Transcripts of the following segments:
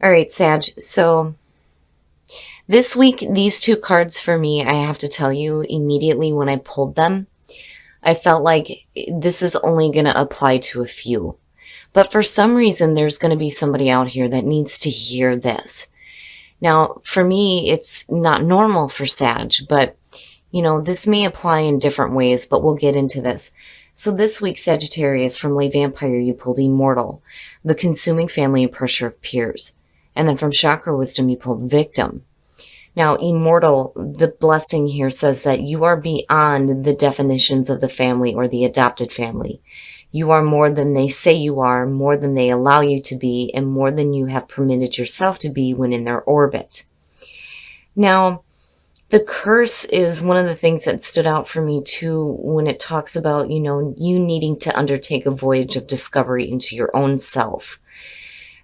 All right, Sag. So this week, these two cards for me, I have to tell you immediately when I pulled them, I felt like this is only going to apply to a few. But for some reason, there's going to be somebody out here that needs to hear this. Now, for me, it's not normal for Sag, but this may apply in different ways, but we'll get into this. So this week, Sagittarius, from Lay Vampire, you pulled Immortal, the consuming family and pressure of peers. And then from Chakra Wisdom, you pulled Victim. Now, Immortal, the blessing here says that you are beyond the definitions of the family or the adopted family. You are more than they say you are, more than they allow you to be, and more than you have permitted yourself to be when in their orbit. Now, the curse is one of the things that stood out for me too when it talks about, you needing to undertake a voyage of discovery into your own self,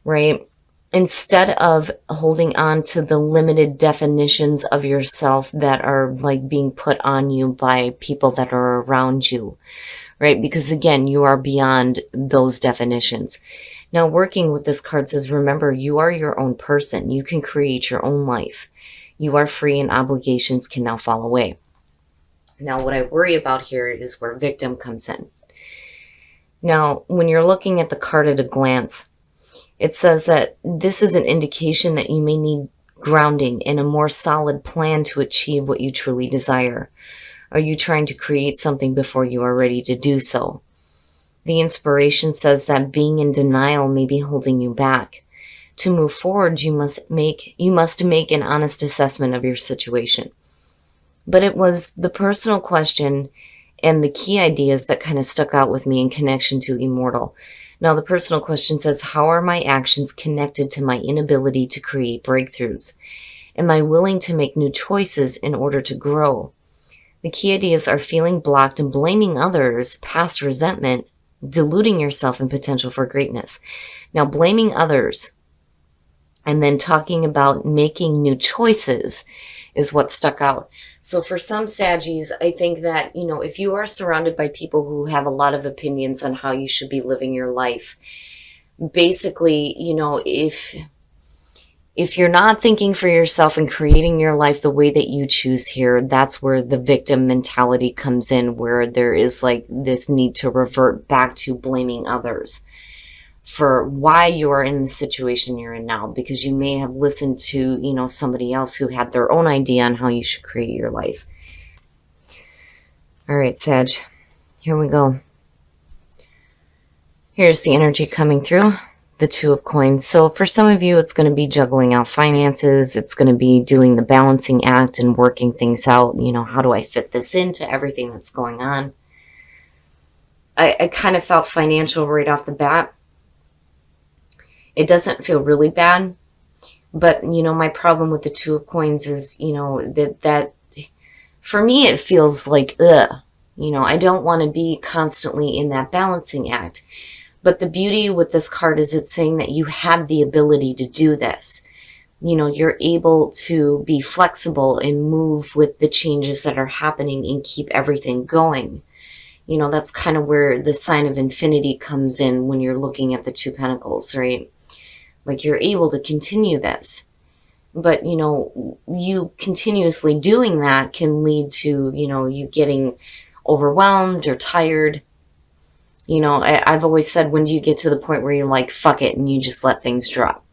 right? Instead of holding on to the limited definitions of yourself that are like being put on you by people that are around you, right? Because again, you are beyond those definitions. Now, working with this card says, remember, you are your own person. You can create your own life. You are free and obligations can now fall away. Now, what I worry about here is where Victim comes in. Now, when you're looking at the card at a glance, it says that this is an indication that you may need grounding and a more solid plan to achieve what you truly desire. Are you trying to create something before you are ready to do so? The inspiration says that being in denial may be holding you back. To move forward, you must make an honest assessment of your situation. But it was the personal question and the key ideas that kind of stuck out with me in connection to Immortal. Now, the personal question says, how are my actions connected to my inability to create breakthroughs? Am I willing to make new choices in order to grow? The key ideas are feeling blocked and blaming others, past resentment, diluting yourself in potential for greatness. Now, blaming others and then talking about making new choices is what stuck out. So for some Saggies, I think that, if you are surrounded by people who have a lot of opinions on how you should be living your life, basically, if you're not thinking for yourself and creating your life the way that you choose here, that's where the victim mentality comes in, where there is like this need to revert back to blaming others for why you are in the situation you're in now, because you may have listened to, somebody else who had their own idea on how you should create your life. All right, Sag, here we go. Here's the energy coming through, the Two of Coins. So for some of you, it's going to be juggling out finances. It's going to be doing the balancing act and working things out. How do I fit this into everything that's going on? I kind of felt financial right off the bat. It doesn't feel really bad, but, my problem with the Two of Coins is, that for me, it feels like, I don't want to be constantly in that balancing act. But the beauty with this card is it's saying that you have the ability to do this. You're able to be flexible and move with the changes that are happening and keep everything going. That's kind of where the sign of infinity comes in when you're looking at the Two Pentacles, right? Like you're able to continue this. But, you continuously doing that can lead to, you getting overwhelmed or tired. I've always said, when do you get to the point where you're like, fuck it, and you just let things drop?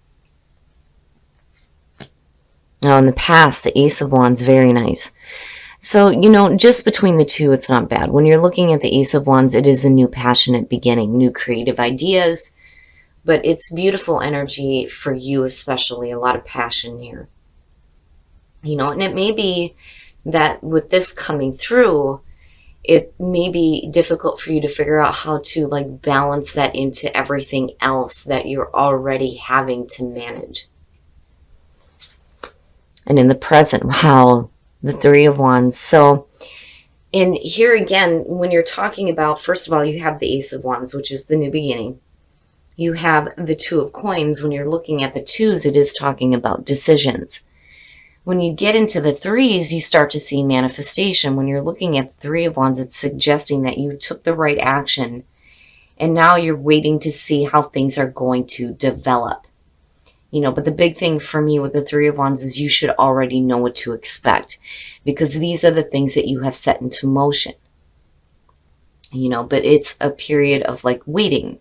Now, in the past, the Ace of Wands, very nice. So, just between the two, it's not bad. When you're looking at the Ace of Wands, it is a new passionate beginning, new creative ideas. But it's beautiful energy for you, especially a lot of passion here. And it may be that with this coming through, it may be difficult for you to figure out how to like balance that into everything else that you're already having to manage. And in the present, wow, the Three of Wands. So, and here again, when you're talking about, first of all, you have the Ace of Wands, which is the new beginning. You have the Two of Coins. When you're looking at the twos, it is talking about decisions. When you get into the threes, you start to see manifestation. When you're looking at the Three of Wands, it's suggesting that you took the right action and now you're waiting to see how things are going to develop. You know, but the big thing for me with the Three of Wands is you should already know what to expect, because these are the things that you have set into motion. You know, but it's a period of like waiting.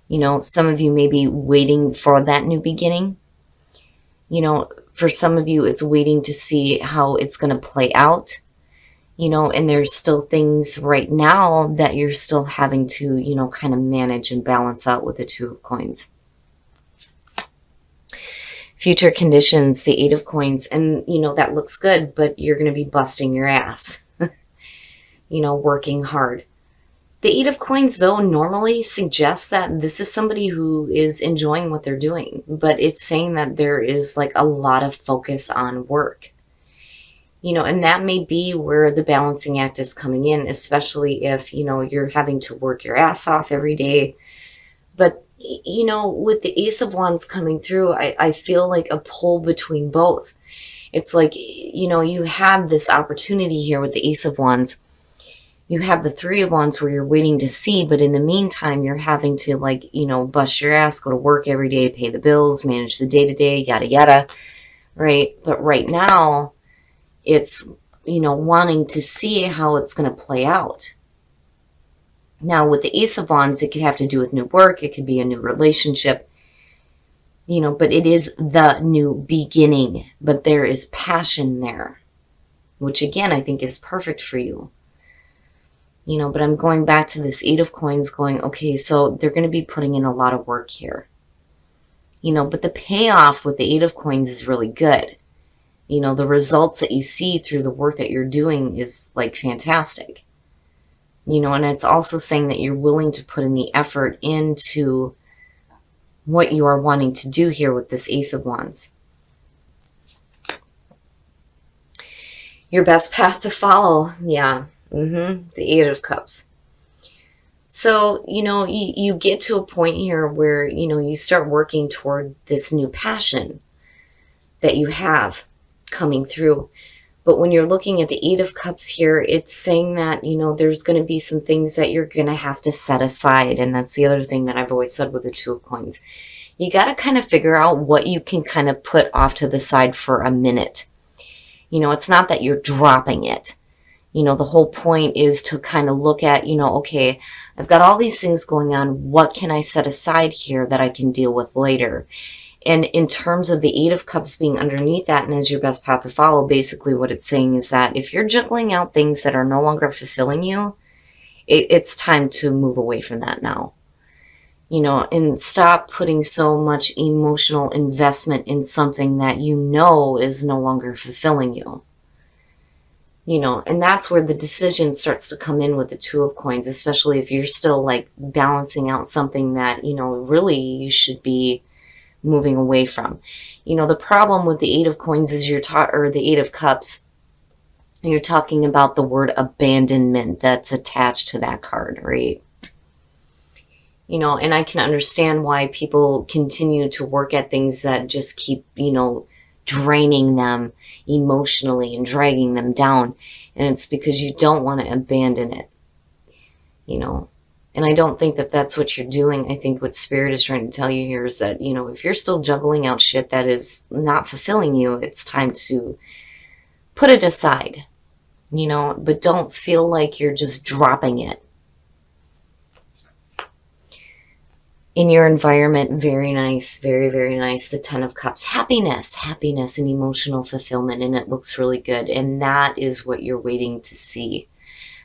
You know, some of you may be waiting for that new beginning. You know, for some of you, it's waiting to see how it's going to play out. You know, and there's still things right now that you're still having to, you know, kind of manage and balance out with the Two of Coins. Future conditions, the Eight of Coins, and, you know, that looks good, but you're going to be busting your ass, you know, working hard. The Eight of Coins, though, normally suggests that this is somebody who is enjoying what they're doing, but it's saying that there is like a lot of focus on work. You know, and that may be where the balancing act is coming in, especially if, you know, you're having to work your ass off every day. But, you know, with the Ace of Wands coming through, I feel like a pull between both. It's like, you know, you have this opportunity here with the Ace of Wands. You have the Three of Wands where you're waiting to see, but in the meantime, you're having to, like, you know, bust your ass, go to work every day, pay the bills, manage the day-to-day, yada, yada, right? But right now, it's, you know, wanting to see how it's going to play out. Now, with the Ace of Wands, it could have to do with new work. It could be a new relationship, you know, but it is the new beginning. But there is passion there, which, again, I think is perfect for you. You know, but I'm going back to this Eight of Coins going, okay, so they're going to be putting in a lot of work here. You know, but the payoff with the Eight of Coins is really good. You know, the results that you see through the work that you're doing is like fantastic. You know, and it's also saying that you're willing to put in the effort into what you are wanting to do here with this Ace of Wands. Your best path to follow. Yeah. The Eight of Cups. So, you know, you get to a point here where, you know, you start working toward this new passion that you have coming through. But when you're looking at the Eight of Cups here, it's saying that, you know, there's going to be some things that you're going to have to set aside. And that's the other thing that I've always said with the Two of Coins. You got to kind of figure out what you can kind of put off to the side for a minute. You know, it's not that you're dropping it. You know, the whole point is to kind of look at, you know, okay, I've got all these things going on. What can I set aside here that I can deal with later? And in terms of the Eight of Cups being underneath that and as your best path to follow, basically what it's saying is that if you're juggling out things that are no longer fulfilling you, it's time to move away from that now. You know, and stop putting so much emotional investment in something that you know is no longer fulfilling you. You know, and that's where the decision starts to come in with the Two of Coins, especially if you're still like balancing out something that, you know, really you should be moving away from. You know, the problem with the Eight of Coins is or the Eight of Cups, you're talking about the word abandonment that's attached to that card, right? You know, and I can understand why people continue to work at things that just keep, you know, draining them emotionally and dragging them down. And it's because you don't want to abandon it, you know. And I don't think that that's what you're doing. I think what Spirit is trying to tell you here is that, you know, if you're still juggling out shit that is not fulfilling you, it's time to put it aside, you know, but don't feel like you're just dropping it. In your environment, very nice, very, very nice. The Ten of Cups, happiness and emotional fulfillment, and it looks really good. And that is what you're waiting to see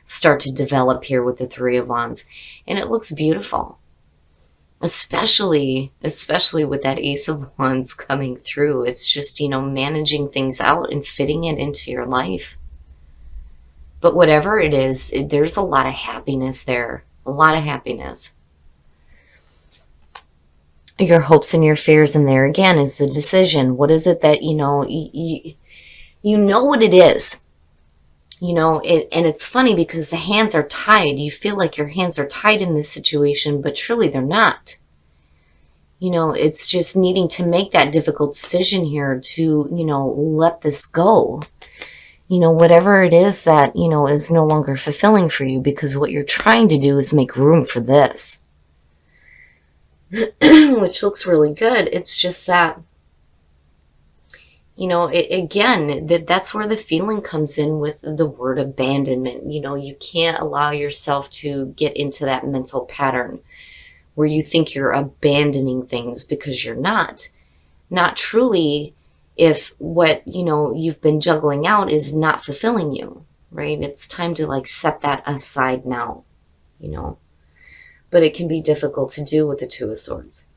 start to develop here with the Three of Wands. And it looks beautiful, especially with that Ace of Wands coming through. It's just, you know, managing things out and fitting it into your life. But whatever it is, there's a lot of happiness there, a lot of happiness. Your hopes and your fears, and there again is the decision. What is it that, you know, you know what it is. You know, and it's funny because the hands are tied. You feel like your hands are tied in this situation, but truly they're not. You know, it's just needing to make that difficult decision here to, you know, let this go. You know, whatever it is that, you know, is no longer fulfilling for you, because what you're trying to do is make room for this. which looks really good. It's just that, again, that's where the feeling comes in with the word abandonment. You can't allow yourself to get into that mental pattern where you think you're abandoning things, because you're not truly, if what, you've been juggling out is not fulfilling you, right? It's time to like set that aside now, but it can be difficult to do with the Two of Swords.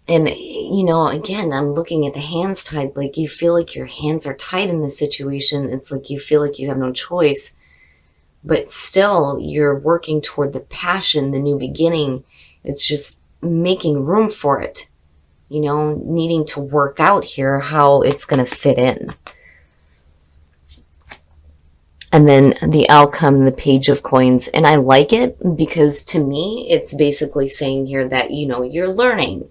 And, again, I'm looking at the hands tied, like you feel like your hands are tied in this situation. It's like you feel like you have no choice, but still you're working toward the passion, the new beginning. It's just making room for it, needing to work out here how it's going to fit in. And then the outcome, the Page of Coins. And I like it because to me, it's basically saying here that, you're learning.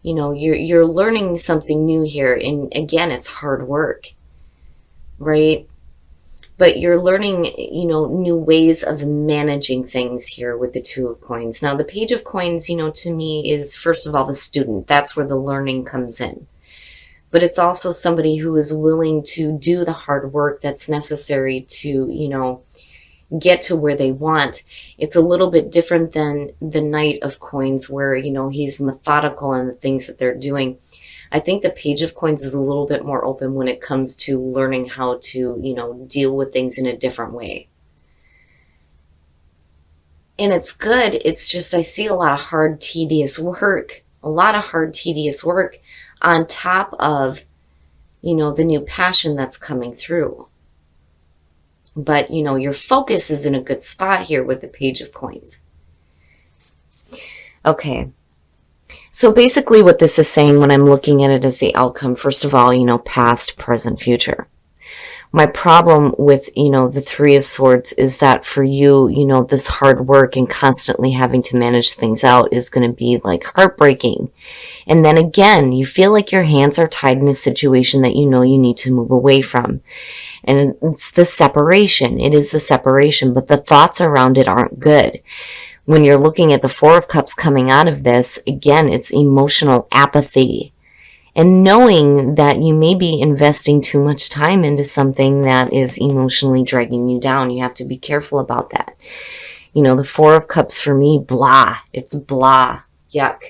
You're learning something new here. And again, it's hard work, right? But you're learning, new ways of managing things here with the Two of Coins. Now, the Page of Coins, to me is, first of all, the student. That's where the learning comes in. But it's also somebody who is willing to do the hard work that's necessary to, get to where they want. It's a little bit different than the Knight of Coins, where, he's methodical in the things that they're doing. I think the Page of Coins is a little bit more open when it comes to learning how to, deal with things in a different way. And it's good. It's just, I see a lot of hard, tedious work, on top of, the new passion that's coming through. But, your focus is in a good spot here with the Page of Coins. Okay. So basically what this is saying when I'm looking at it as the outcome, first of all, past, present, future. My problem with, the Three of Swords is that for you, this hard work and constantly having to manage things out is going to be like heartbreaking. And then again, you feel like your hands are tied in a situation that you need to move away from. And it's the separation. It is the separation, but the thoughts around it aren't good. When you're looking at the Four of Cups coming out of this, again, it's emotional apathy. And knowing that you may be investing too much time into something that is emotionally dragging you down. You have to be careful about that. The Four of Cups for me, blah. It's blah. Yuck.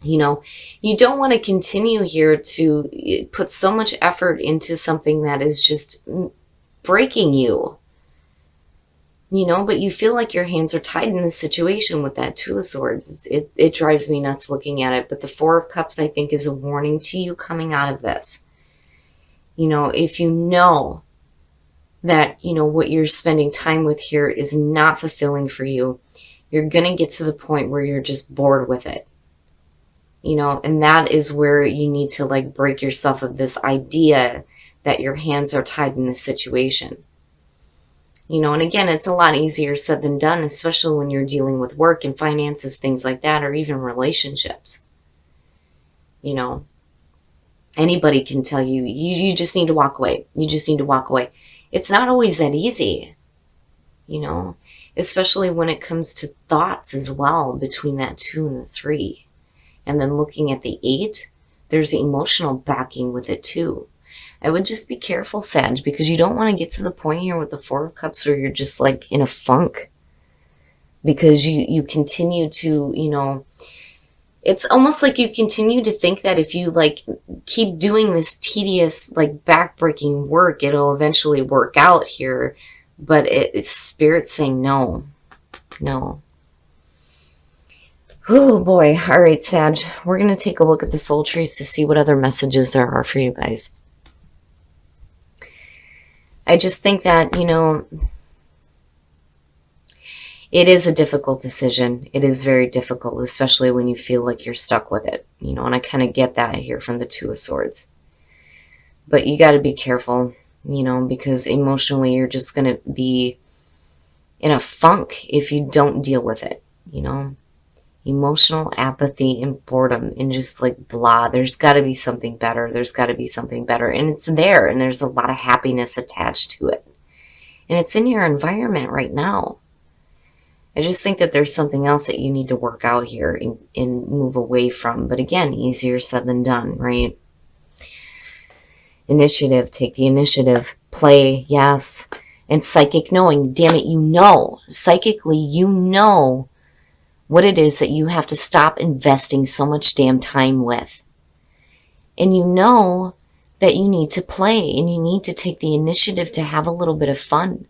You don't want to continue here to put so much effort into something that is just breaking you. But you feel like your hands are tied in this situation with that Two of Swords. It drives me nuts looking at it. But the Four of Cups, I think, is a warning to you coming out of this. If you know that, what you're spending time with here is not fulfilling for you, you're going to get to the point where you're just bored with it. And that is where you need to like break yourself of this idea that your hands are tied in this situation. And again, it's a lot easier said than done, especially when you're dealing with work and finances, things like that, or even relationships. Anybody can tell you, you just need to walk away. You just need to walk away. It's not always that easy, especially when it comes to thoughts as well, between that 2 and the 3. And then looking at the 8, there's emotional backing with it too. I would just be careful, Sag, because you don't want to get to the point here with the Four of Cups where you're just like in a funk. Because you continue to, it's almost like you continue to think that if you like keep doing this tedious, like backbreaking work, it'll eventually work out here. But it's Spirit saying no. Oh boy. All right, Sag. We're going to take a look at the soul trees to see what other messages there are for you guys. I just think that, it is a difficult decision. It is very difficult, especially when you feel like you're stuck with it, and I kind of get that here from the Two of Swords. But you got to be careful, because emotionally you're just going to be in a funk if you don't deal with it, Emotional apathy and boredom and just like blah. There's got to be something better. There's got to be something better. And it's there, and there's a lot of happiness attached to it. And it's in your environment right now. I just think that there's something else that you need to work out here and move away from. But again, easier said than done, right? Initiative, take the initiative. Play, yes. And psychic knowing, damn it, you know. Psychically, you know what it is that you have to stop investing so much damn time with. And you know that you need to play and you need to take the initiative to have a little bit of fun.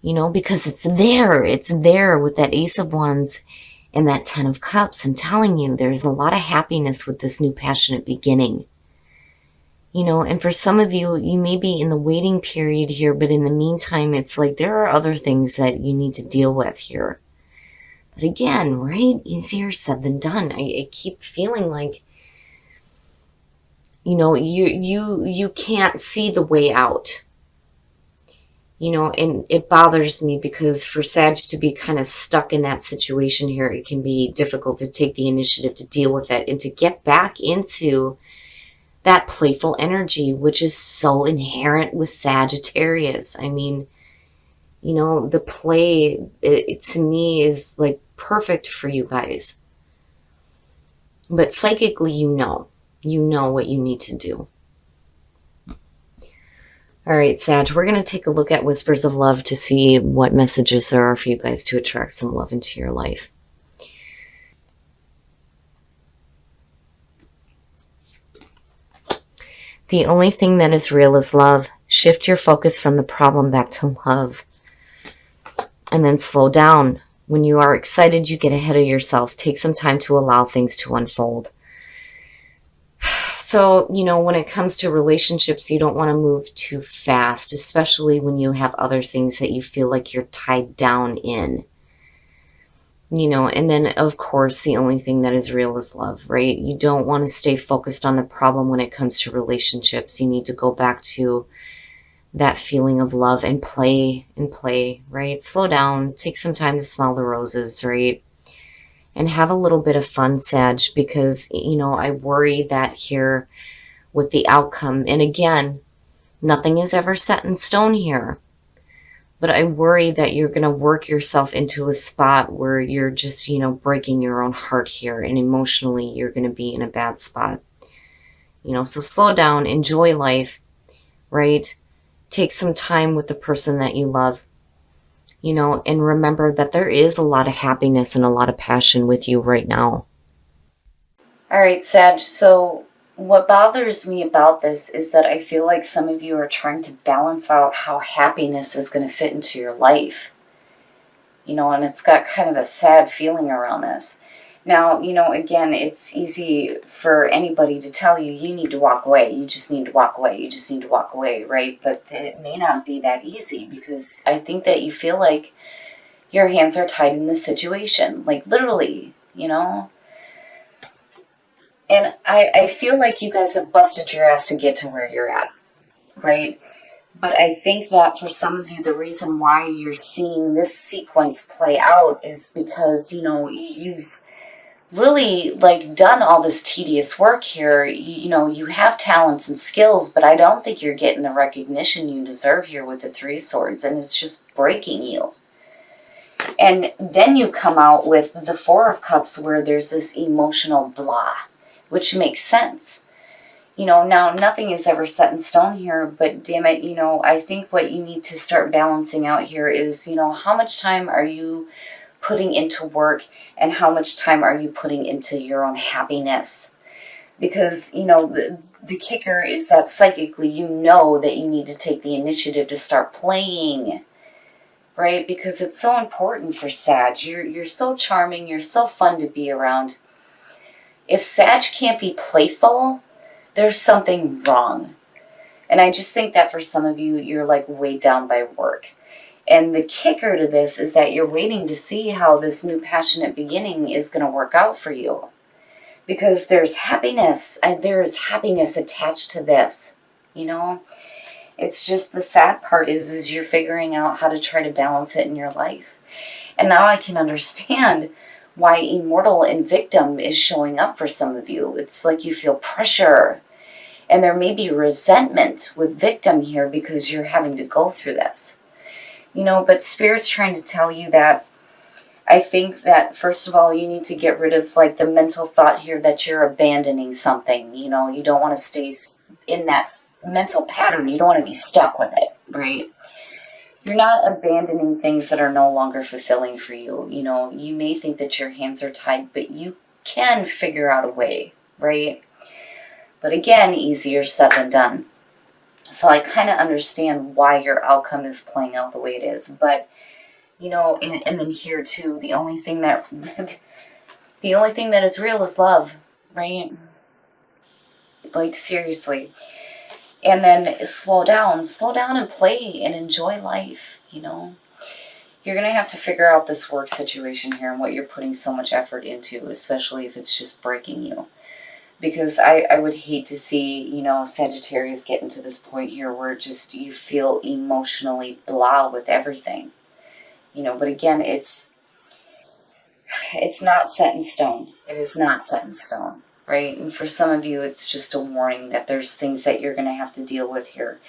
You know, because it's there with that Ace of Wands and that Ten of Cups. I'm telling you, there's a lot of happiness with this new passionate beginning. You know, and for some of you, you may be in the waiting period here, but in the meantime, it's like there are other things that you need to deal with here. But again, right, easier said than done. I keep feeling like, you know, you can't see the way out. You know, and it bothers me because for Sag to be kind of stuck in that situation here, it can be difficult to take the initiative to deal with it and to get back into that playful energy, which is so inherent with Sagittarius. I mean, you know, the play, it to me is like perfect for you guys. But psychically, you know what you need to do. All right, Sag, we're going to take a look at Whispers of Love to see what messages there are for you guys to attract some love into your life. The only thing that is real is love. Shift your focus from the problem back to love. And then slow down. When you are excited, you get ahead of yourself. Take some time to allow things to unfold. So, you know, when it comes to relationships, you don't want to move too fast, especially when you have other things that you feel like you're tied down in. You know, and then, of course, the only thing that is real is love, right? You don't want to stay focused on the problem when it comes to relationships. You need to go back to that feeling of love and play, right? Slow down, take some time to smell the roses, right? And have a little bit of fun, Sag, because, you know, I worry that here with the outcome, and again, nothing is ever set in stone here, but I worry that you're going to work yourself into a spot where you're just, you know, breaking your own heart here, and emotionally you're going to be in a bad spot. You know, so slow down, enjoy life, right? Take some time with the person that you love. You know, and remember that there is a lot of happiness and a lot of passion with you right now. All right, Sag, so what bothers me about this is that I feel like some of you are trying to balance out how happiness is going to fit into your life. You know, and it's got kind of a sad feeling around this. Now, you know, again, it's easy for anybody to tell you, you need to walk away. You just need to walk away. You just need to walk away, right? But it may not be that easy because I think that you feel like your hands are tied in this situation. Like literally, you know? And I feel like you guys have busted your ass to get to where you're at, right? But I think that for some of you, the reason why you're seeing this sequence play out is because, you know, you've really like done all this tedious work here. You know, you have talents and skills, but I don't think you're getting the recognition you deserve here with the Three of Swords, and it's just breaking you. And then you come out with the Four of Cups where there's this emotional blah, which makes sense. You know, now nothing is ever set in stone here, but damn it, you know, I think what you need to start balancing out here is, you know, how much time are you putting into work and how much time are you putting into your own happiness? Because, you know, the kicker is that psychically you know that you need to take the initiative to start playing, right? Because it's so important for Sag. You're so charming, you're so fun to be around. If Sag can't be playful, there's something wrong. And I just think that for some of you, you're like weighed down by work. And the kicker to this is that you're waiting to see how this new passionate beginning is going to work out for you. Because there's happiness, and there is happiness attached to this, you know? It's just the sad part is you're figuring out how to try to balance it in your life. And now I can understand why Immortal and Victim is showing up for some of you. It's like you feel pressure. And there may be resentment with Victim here because you're having to go through this. You know, but Spirit's trying to tell you that I think that, first of all, you need to get rid of like the mental thought here that you're abandoning something. You know, you don't want to stay in that mental pattern. You don't want to be stuck with it, right? You're not abandoning things that are no longer fulfilling for you. You know, you may think that your hands are tied, but you can figure out a way, right? But again, easier said than done. So I kind of understand why your outcome is playing out the way it is. But, you know, and then here too, the only thing that the only thing that is real is love, right? Like, seriously. And then slow down and play and enjoy life, you know. You're going to have to figure out this work situation here and what you're putting so much effort into, especially if it's just breaking you. Because I would hate to see, you know, Sagittarius getting to this point here where just you feel emotionally blah with everything. You know, but again, it's not set in stone. It is not set in stone, right? And for some of you, it's just a warning that there's things that you're going to have to deal with here.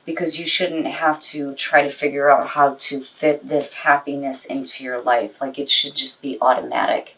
Because you shouldn't have to try to figure out how to fit this happiness into your life. Like, it should just be automatic.